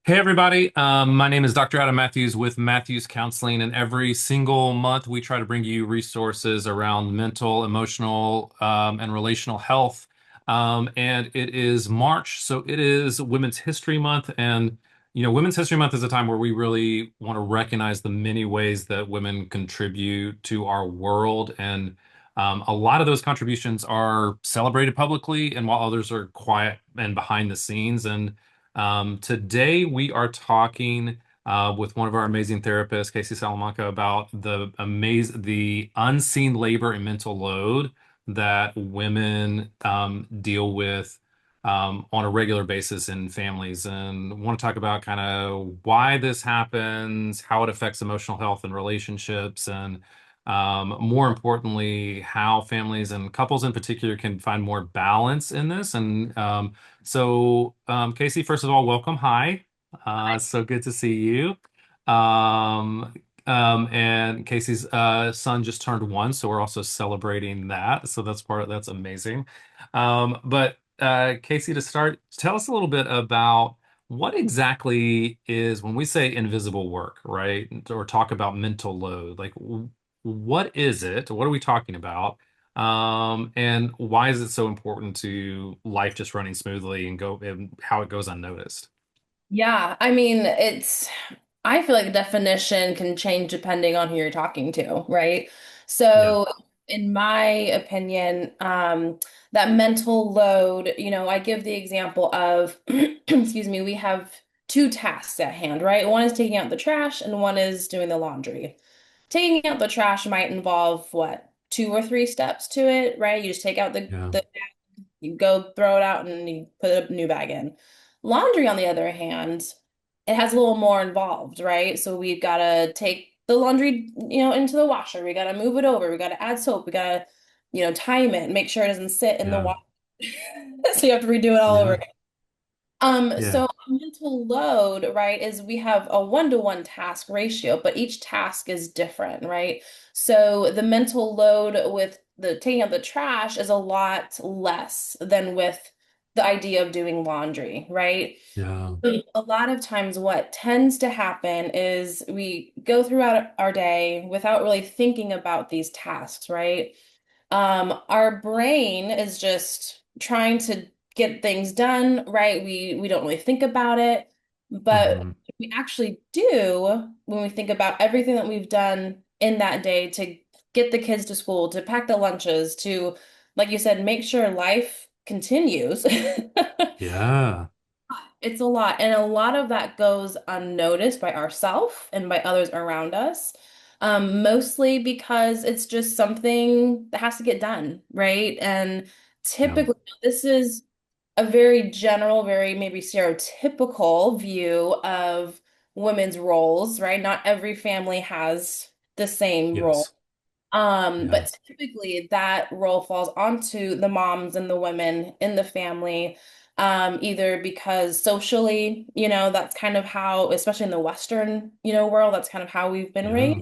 Hey everybody, my name is Dr. Adam Mathews with Mathews Counseling, and every single month we try to bring you resources around mental, emotional, and relational health. And it is March, so it is Women's History Month, and Women's History Month is a time where we really want to recognize the many ways that women contribute to our world, and a lot of those contributions are celebrated publicly, and while others are quiet and behind the scenes. And today we are talking with one of our amazing therapists, Kacie Salamanca, about the unseen labor and mental load that women deal with on a regular basis in families, and want to talk about kind of why this happens, how it affects emotional health and relationships, and more importantly, how families and couples in particular can find more balance in this. Kacie, first of all, welcome. Hi. So good to see you. Um, and Casey's son just turned 1, so we're also celebrating that. So that's amazing. But Kacie, to start, tell us a little bit about what exactly is when we say invisible work, right? Or talk about mental load. Like, what is it? What are we talking about? And why is it so important to life just running smoothly and how it goes unnoticed? Yeah, I feel like the definition can change depending on who you're talking to, right? Yeah. So, in my opinion, that mental load, I give the example of, excuse me, we have two tasks at hand, right? One is taking out the trash and one is doing the laundry. Taking out the trash might involve what, two or three steps to it, right? You just take out Yeah. you go throw it out and you put a new bag in. Laundry, on the other hand, it has a little more involved, right? So we've got to take the laundry, into the washer. We got to move it over. We got to add soap. We got to, time it, make sure it doesn't sit in the Yeah. water. So you have to redo it all over Yeah. again. Yeah. So mental load, right, is we have a one-to-one task ratio, but each task is different, right? So the mental load with the taking out the trash is a lot less than with the idea of doing laundry, right? Yeah. A lot of times, what tends to happen is we go throughout our day without really thinking about these tasks, right? Our brain is just trying to get things done, right? We don't really think about it, but Hmm. we actually do when we think about everything that we've done in that day to get the kids to school, to pack the lunches, to, like you said, make sure life continues. Yeah. It's a lot, and a lot of that goes unnoticed by ourselves and by others around us. Mostly because it's just something that has to get done, right? And Yeah. typically, this is a very general, very maybe stereotypical view of women's roles, right? Not every family has the same role. Yes. Yeah. But typically that role falls onto the moms and the women in the family, either because socially, that's kind of how, especially in the Western, world, that's kind of how we've been raised.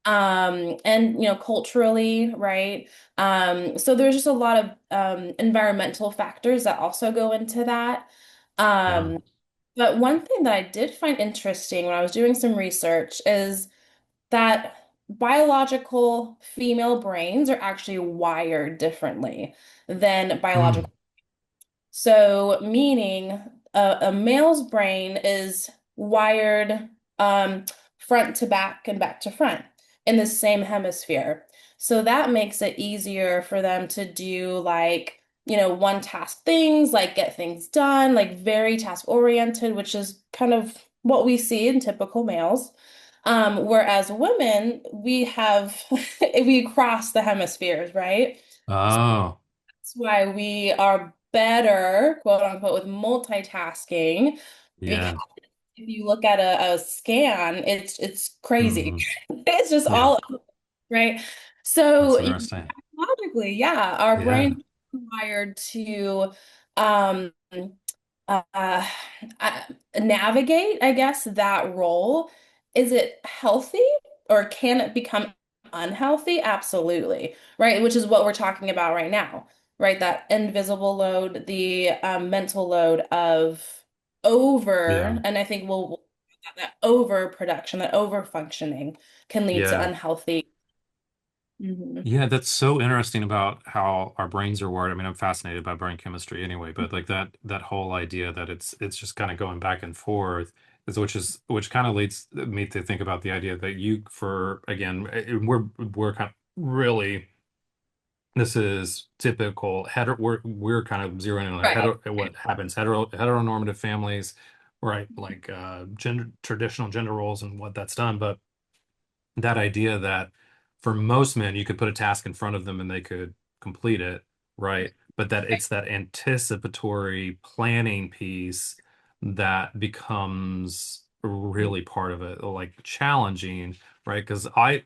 Yeah. And culturally, right? So there's just a lot of environmental factors that also go into that. Yeah. Um, but one thing that I did find interesting when I was doing some research is that biological female brains are actually wired differently than Mm. biological. So, meaning a male's brain is wired um, front to back and back to front in the same hemisphere. So that makes it easier for them to do like, one task things, like get things done, like very task oriented, which is kind of what we see in typical males. Whereas women, we cross the hemispheres, right? Oh. That's why we are better, quote unquote, with multitasking. Because Yeah. if you look at a scan, it's crazy. Hmm. It's just Yeah. all right. That's So interesting. logically, yeah, our Yeah. brains are wired to um uh, uh, navigate, I guess, that role. Is it healthy or can it become unhealthy? Absolutely. Right. Which is what we're talking about right now, right? That invisible load, the mental load of over, Yeah. and I think that overproduction, that overfunctioning can lead to Yeah. unhealthy. Mhm. Yeah, that's so interesting about how our brains are wired. I mean, I'm fascinated by brain chemistry anyway, but like that whole idea that it's just kind of going back and forth which kind of leads me to think about the idea that you for again we're kind of really this is typical we're kind of zeroing in on Right. what happens heteronormative families, right? Like gender traditional gender roles and what that's done, but that idea that for most men you could put a task in front of them and they could complete it, right? But that it's that anticipatory planning piece that becomes really part of it, like challenging, right? Because I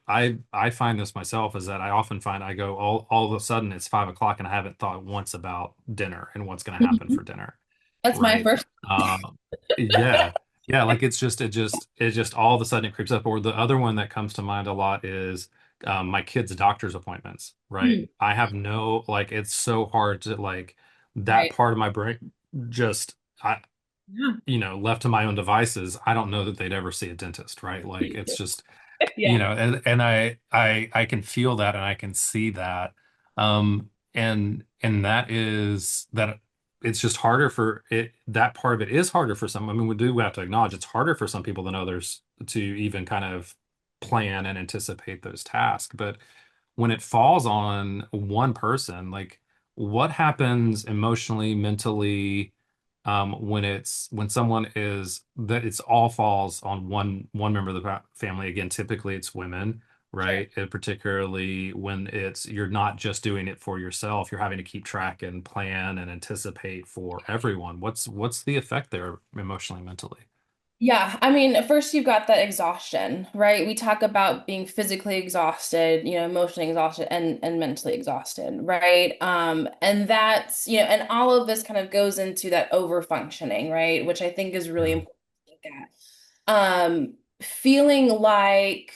find this myself is that I often find I go all of a sudden it's 5 o'clock and I haven't thought once about dinner and what's going to happen Mhm. for dinner, That's my right? first. Um, yeah. Yeah, like it just all of a sudden it creeps up. Or the other one that comes to mind a lot is my kids' doctor's appointments, right? Mm, I have no like it's so hard to like that right. part of my brain just I Yeah. left to my own devices, I don't know that they'd ever see a dentist, right? Like it's just Yeah. and I can feel that and I can see that. And that is that it's just harder for it that part of it is harder for some. I mean, we have to acknowledge it's harder for some people than others to even kind of plan and anticipate those tasks. But when it falls on one person, like what happens emotionally, mentally, when someone is that it's all falls on one member of the family. Again, typically it's women, Sure. right? And particularly when you're not just doing it for yourself, you're having to keep track and plan and anticipate for everyone. What's the effect there emotionally, mentally? Yeah, I mean, first you've got that exhaustion, right? We talk about being physically exhausted, emotionally exhausted and mentally exhausted, right? And that's, and all of this kind of goes into that over functioning, right? Which I think is really Yeah. important to look at. Feeling like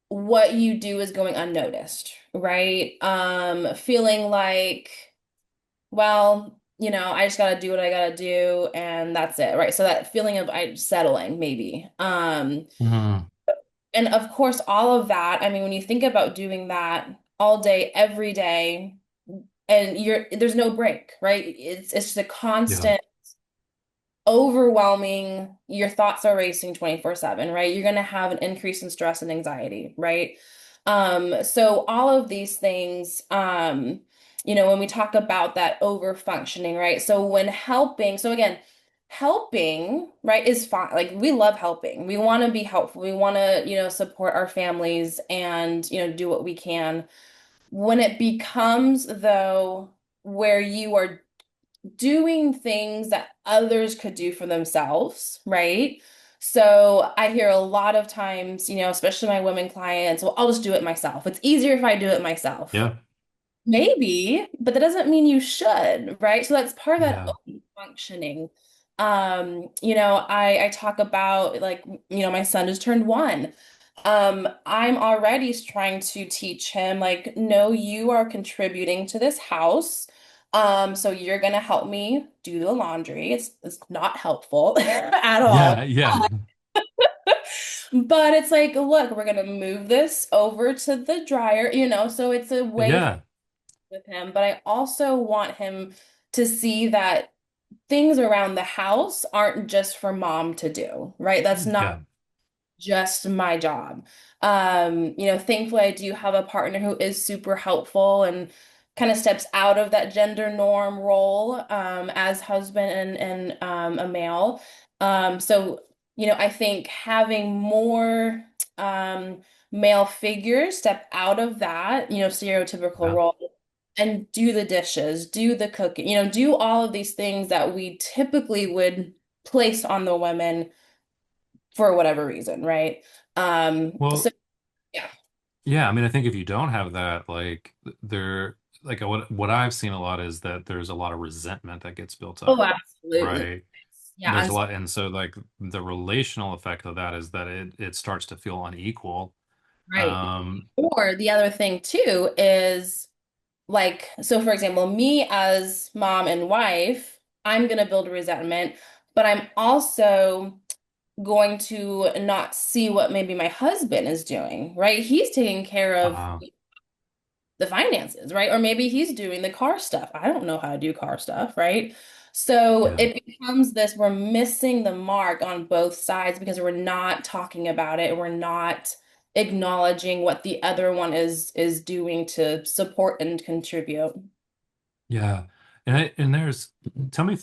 what you do is going unnoticed, right? Feeling like well, I just gotta do what I gotta do and that's it, right? So that feeling of I settling maybe. Mhm. And of course all of that, I mean, when you think about doing that all day, every day, and there's no break, right? It's just a Yeah. constant overwhelming, your thoughts are racing 24/7, right? You're going to have an increase in stress and anxiety, right? So all of these things, when we talk about that over functioning, right? So when helping, so again, helping, right, is fine. Like we love helping. We want to be helpful. We want to, support our families and, do what we can. When it becomes though, where you are doing things that others could do for themselves, right? So I hear a lot of times, especially my women clients, well, I'll just do it myself. It's easier if I do it myself. Yeah. Maybe, but that doesn't mean you should, right? So that's part of that Yeah. functioning. I talk about like, my son just turned 1. I'm already trying to teach him like, no, you are contributing to this house. So you're gonna help me do the laundry. It's not helpful at all. Yeah. Yeah. But it's like, look, we're gonna move this over to the dryer, so it's a way Yeah. with him, but I also want him to see that things around the house aren't just for mom to do, right? That's not Yeah. just my job. Thankfully I do have a partner who is super helpful and kind of steps out of that gender norm role as husband and a male. I think having more male figures step out of that, stereotypical Yeah. role and do the dishes, do the cooking, do all of these things that we typically would place on the women for whatever reason, right? So Well, yeah. yeah, I mean, I think if you don't have that, like there, like what I've seen a lot is that there's a lot of resentment that gets built Oh, up, absolutely. right? Yeah, There's a and lot, and so like the relational effect of that is that it starts to feel unequal. right. Um, Or the other thing too is like, so for example, me as mom and wife, I'm gonna build resentment. but I'm also going to not see what maybe my husband is doing, right? He's taking care of Uh, the finances, right? Or maybe he's doing the car stuff. I don't know how to do car stuff, right? So yeah. it becomes this, we're missing the mark on both sides because we're not talking about it. We're not acknowledging what the other one is doing to support and contribute. Yeah. And there's tell me if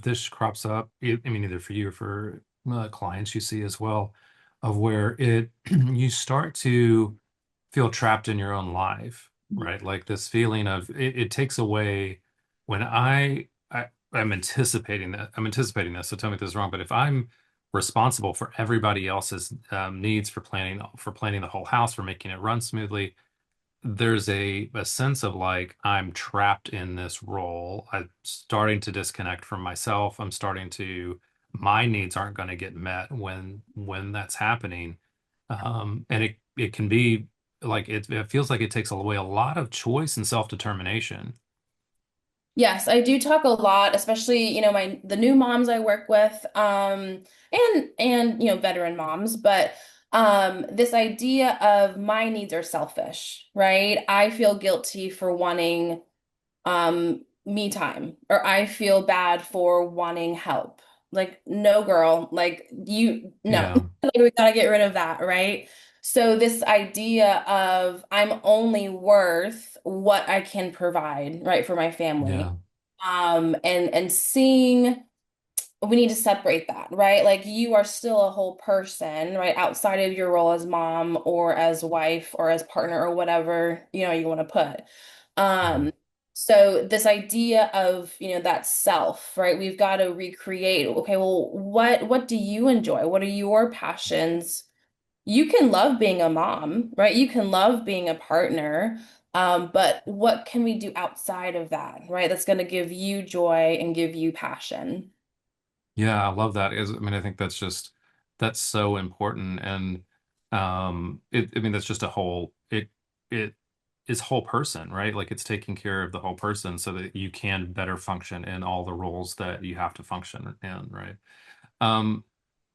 this crops up, I mean either for you or for clients you see as well, of where it you start to feel trapped in your own life, right? Like this feeling of it takes away when I'm anticipating this, so tell me if this is wrong, but if I'm responsible for everybody else's needs for planning the whole house, for making it run smoothly, there's a sense of like I'm trapped in this role. I'm starting to disconnect from myself. I'm starting to my needs aren't going to get met when that's happening. And it can be like it feels like it takes away a lot of choice and self-determination. Yes, I do talk a lot, especially, the new moms I work with, and veteran moms, but this idea of my needs are selfish, right? I feel guilty for wanting me time, or I feel bad for wanting help. Like, no, girl, like no, Yeah, like, we gotta get rid of that, right? So this idea of I'm only worth what I can provide, right, for my family. yeah, And seeing we need to separate that, right? Like, you are still a whole person, right? Outside of your role as mom or as wife or as partner or whatever, you want to put. yeah, Um, so this idea of, that self, right? We've got to recreate, okay, well, what do you enjoy? What are your passions? You can love being a mom, right? You can love being a partner. But what can we do outside of that, right? That's going to give you joy and give you passion. yeah. I love that. I mean, I think that's so important, and I mean, that's just it is whole person, right? Like it's taking care of the whole person so that you can better function in all the roles that you have to function in, right? Um,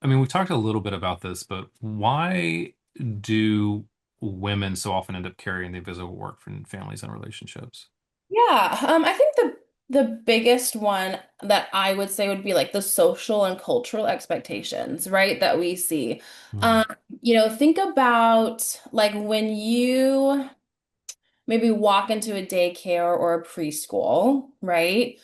I mean, we talked a little bit about this, but why do women so often end up carrying the invisible work from families and relationships? Yeah, I think the biggest one that I would say would be like the social and cultural expectations, right, that we see. Mm, Um, think about like when you maybe walk into a daycare or a preschool, right?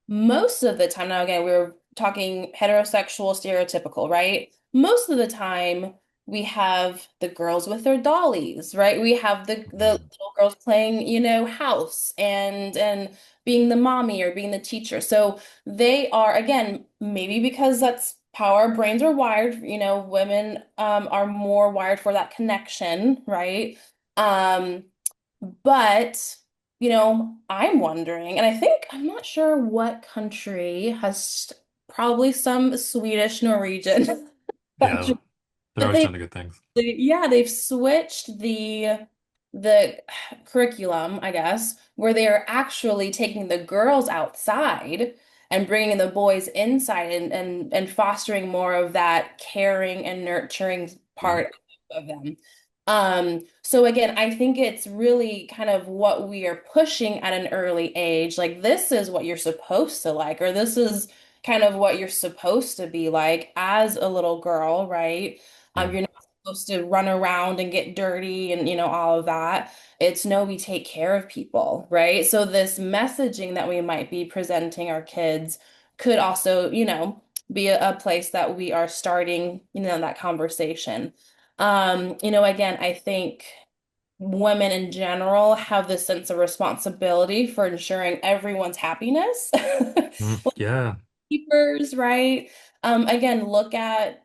Most of the time, now again, we were talking heterosexual, stereotypical, right? Most of the time, we have the girls with their dollies, right? We have the mm, little girls playing, house and being the mommy or being the teacher. So they are, again, maybe because that's how our brains are wired, women are more wired for that connection, right? Um, but, I'm wondering, and I think I'm not sure what country has probably some Swedish, Norwegian yeah, country they're that always trying to get things. yeah, they've switched the curriculum, I guess, where they are actually taking the girls outside and bringing the boys inside and fostering more of that caring and nurturing Mm, part of them. So again, I think it's really kind of what we are pushing at an early age. Like, this is what you're supposed to like, or this is kind of what you're supposed to be like as a little girl, right? yeah, You're not supposed to run around and get dirty and all of that. It's no, we take care of people, right? So this messaging that we might be presenting our kids could also, be a place that we are starting, that conversation. Again, I think women in general have this sense of responsibility for ensuring everyone's happiness. yeah, Keepers, right? Again, look at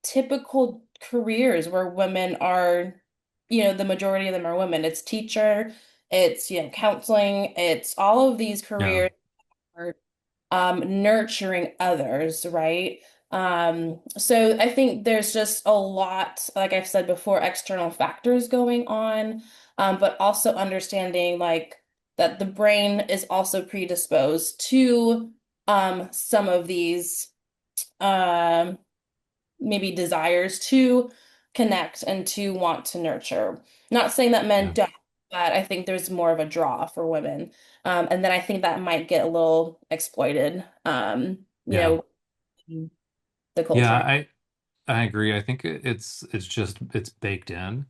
typical careers where women are, the majority of them are women. It's teacher, it's, counseling, it's all of these yeah, careers are nurturing others, right? So I think there's just a lot, like I've said before, external factors going on, but also understanding like that the brain is also predisposed to some of these. maybe desires to connect and to want to nurture. Not saying that men Yeah. don't, but I think there's more of a draw for women. And then I think that might get a little exploited, Yeah. in the Yeah, culture. I agree. I think it's just it's baked in,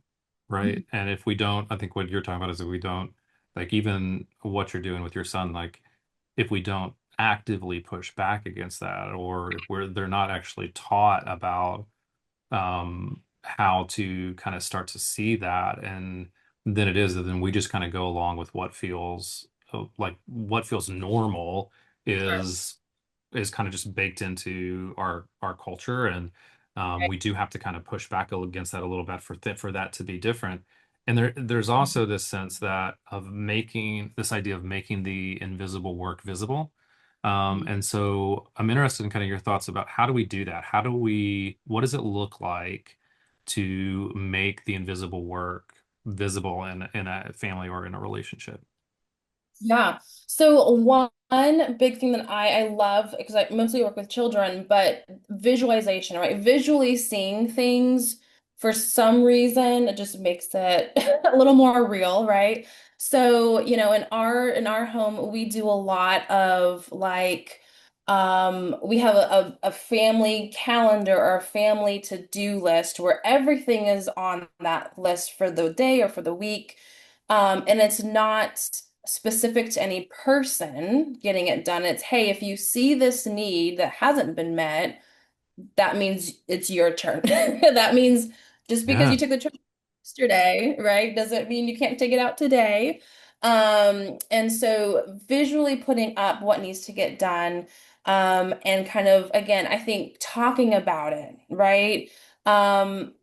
right? And if we don't, I think what you're talking about is if we don't, like, even what you're doing with your son, like, if we don't actively push back against that, or if they're not actually taught about how to kind of start to see that, and then it is that then we just kind of go along with what feels like what feels normal Sure. is kind of just baked into our culture, and Right. we do have to kind of push back against that a little bit for that to be different. And there's also this sense that of making this idea of making the invisible work visible. And so I'm interested in kind of your thoughts about how do we do that? What does it look like to make the invisible work visible in a family or in a relationship? Yeah. So one big thing that I love, because I mostly work with children, but visualization, right? Visually seeing things for some reason, it just makes it a little more real, right? So, in our home, we do a lot of like we have a family calendar or a family to-do list where everything is on that list for the day or for the week. And it's not specific to any person getting it done. It's, hey, if you see this need that hasn't been met, that means it's your turn. That means just because you Yeah, took the trash yesterday, right, doesn't mean you can't take it out today. And so visually putting up what needs to get done, and kind of, again, I think talking about it, right? Um,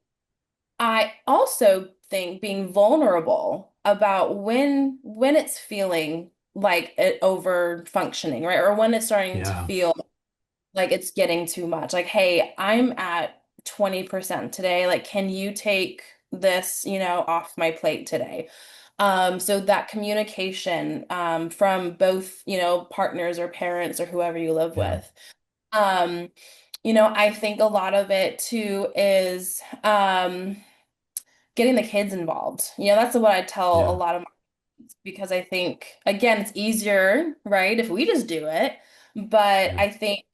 I also think being vulnerable about when it's feeling like it over functioning, right? Or when it's starting to yeah, feel like it's getting too much. Like, hey, I'm at 20% today. Like, can you take this, off my plate today? So that communication from both, partners or parents or whoever you live yeah, with. Um, I think a lot of it too is getting the kids involved. That's what I tell a yeah, lot of because I think, again, it's easier, right, if we just do it. But yeah, I think,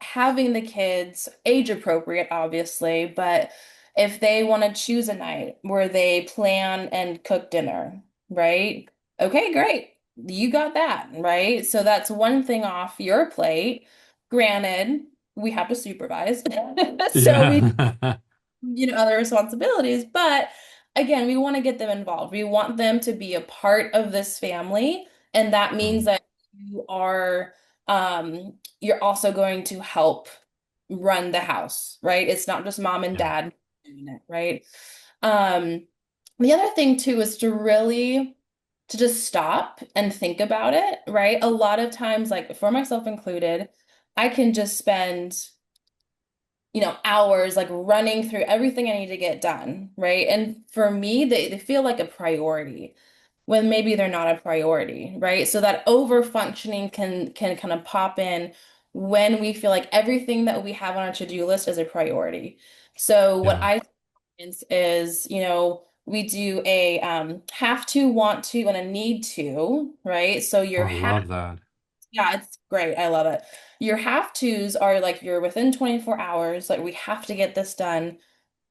having the kids age appropriate, obviously, but if they want to choose a night where they plan and cook dinner, right? Okay, great. You got that, right? So that's one thing off your plate. Granted, we have to supervise. So we yeah. other responsibilities. But again, we want to get them involved. We want them to be a part of this family. And that means Mm, that you're also going to help run the house, right? It's not just mom and yeah, dad doing it, right? Um, the other thing too is to just stop and think about it, right? A lot of times, like for myself included, I can just spend hours like running through everything I need to get done, right? And for me, they feel like a priority when maybe they're not a priority, right? So that over functioning can kind of pop in when we feel like everything that we have on our to-do list is a priority. So what yeah. I think is, we do a have to, want to, and a need to, right? So Oh, your I love that. yeah, it's great. I love it. Your have tos are like you're within 24 hours, like we have to get this done.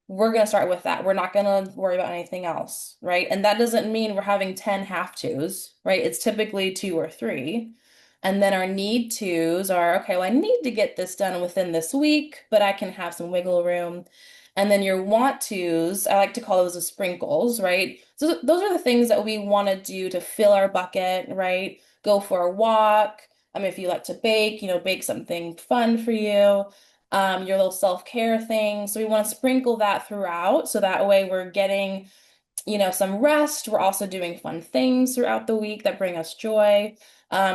We're going to start with that. We're not going to worry about anything else, right? And that doesn't mean we're having 10 have tos, right? It's typically two or three. And then our need tos are, okay, well, I need to get this done within this week, but I can have some wiggle room. And then your want tos, I like to call those the sprinkles, right? So those are the things that we want to do to fill our bucket, right? Go for a walk. If you like to bake, bake something fun for you, your little self-care thing. So we want to sprinkle that throughout. So that way we're getting, some rest. We're also doing fun things throughout the week that bring us joy.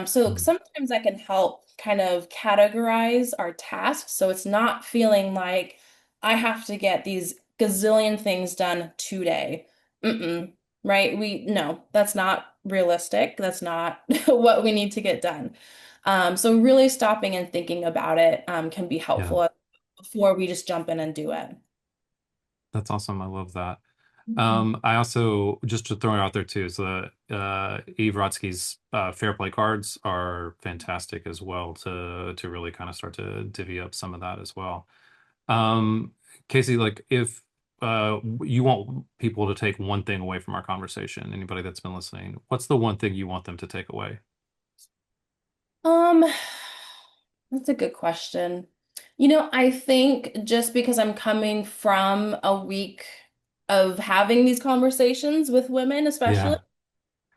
So Mm, sometimes that can help kind of categorize our tasks. So it's not feeling like I have to get these gazillion things done today. Mm-mm, right? No, that's not realistic. That's not what we need to get done. So really stopping and thinking about it can be Yeah. helpful before we just jump in and do it. That's awesome. I love that. Mhm. I also, just to throw it out there too, so Eve Rodsky's Fair Play cards are fantastic as well to really kind of start to divvy up some of that as well. Um, Kacie, like if you want people to take one thing away from our conversation, anybody that's been listening, what's the one thing you want them to take away? Um, that's a good question. I think just because I'm coming from a week of having these conversations with women, especially,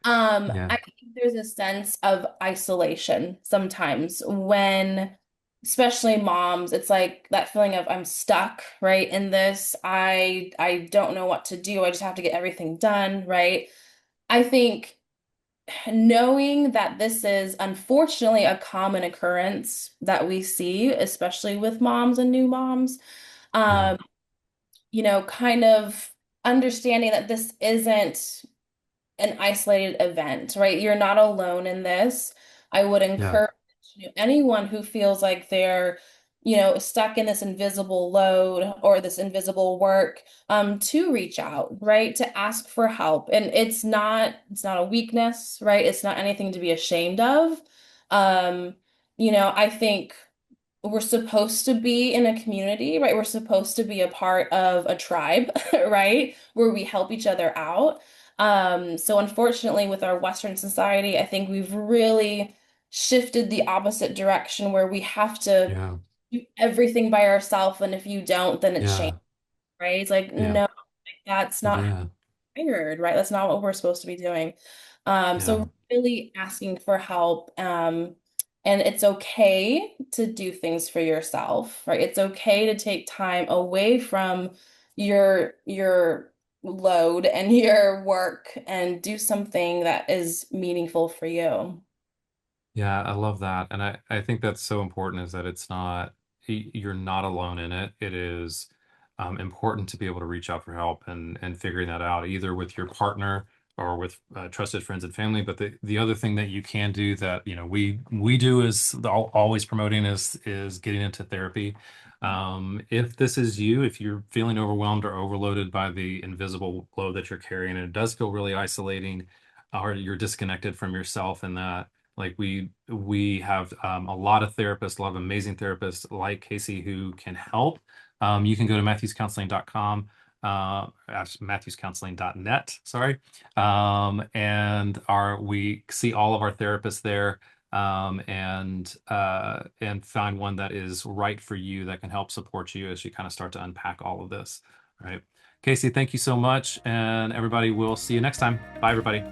Yeah, yeah, I think there's a sense of isolation sometimes when, especially moms, it's like that feeling of I'm stuck, right, in this. I don't know what to do. I just have to get everything done, right? I think knowing that this is unfortunately a common occurrence that we see, especially with moms and new moms, yeah, um, kind of understanding that this isn't an isolated event, right? You're not alone in this. I would yeah, encourage anyone who feels like they're, stuck in this invisible load or this invisible work, to reach out, right? To ask for help. And it's not a weakness, right? It's not anything to be ashamed of. Um, I think we're supposed to be in a community, right? We're supposed to be a part of a tribe, right? Where we help each other out. So unfortunately, with our Western society, I think we've really shifted the opposite direction where we have to yeah, do everything by ourselves, and if you don't, then it's shame, yeah, right? It's like, yeah, no, that's not yeah, hired, right? That's not what we're supposed to be doing. yeah. So really asking for help. And it's okay to do things for yourself, right? It's okay to take time away from your load and your work and do something that is meaningful for you. Yeah, I love that. And I think that's so important is that you're not alone in it. It is important to be able to reach out for help and figuring that out either with your partner or with trusted friends and family. But the other thing that you can do that, we do is always promoting is getting into therapy. If this is you, if you're feeling overwhelmed or overloaded by the invisible load that you're carrying, and it does feel really isolating, or you're disconnected from yourself and that. Like we have a lot of therapists, a lot of amazing therapists like Kacie who can help. You can go to mathewscounseling.com, mathewscounseling.net, sorry. And we see all of our therapists there, and find one that is right for you that can help support you as you kind of start to unpack all of this. All right. Kacie, thank you so much. And everybody, we'll see you next time. Bye, everybody.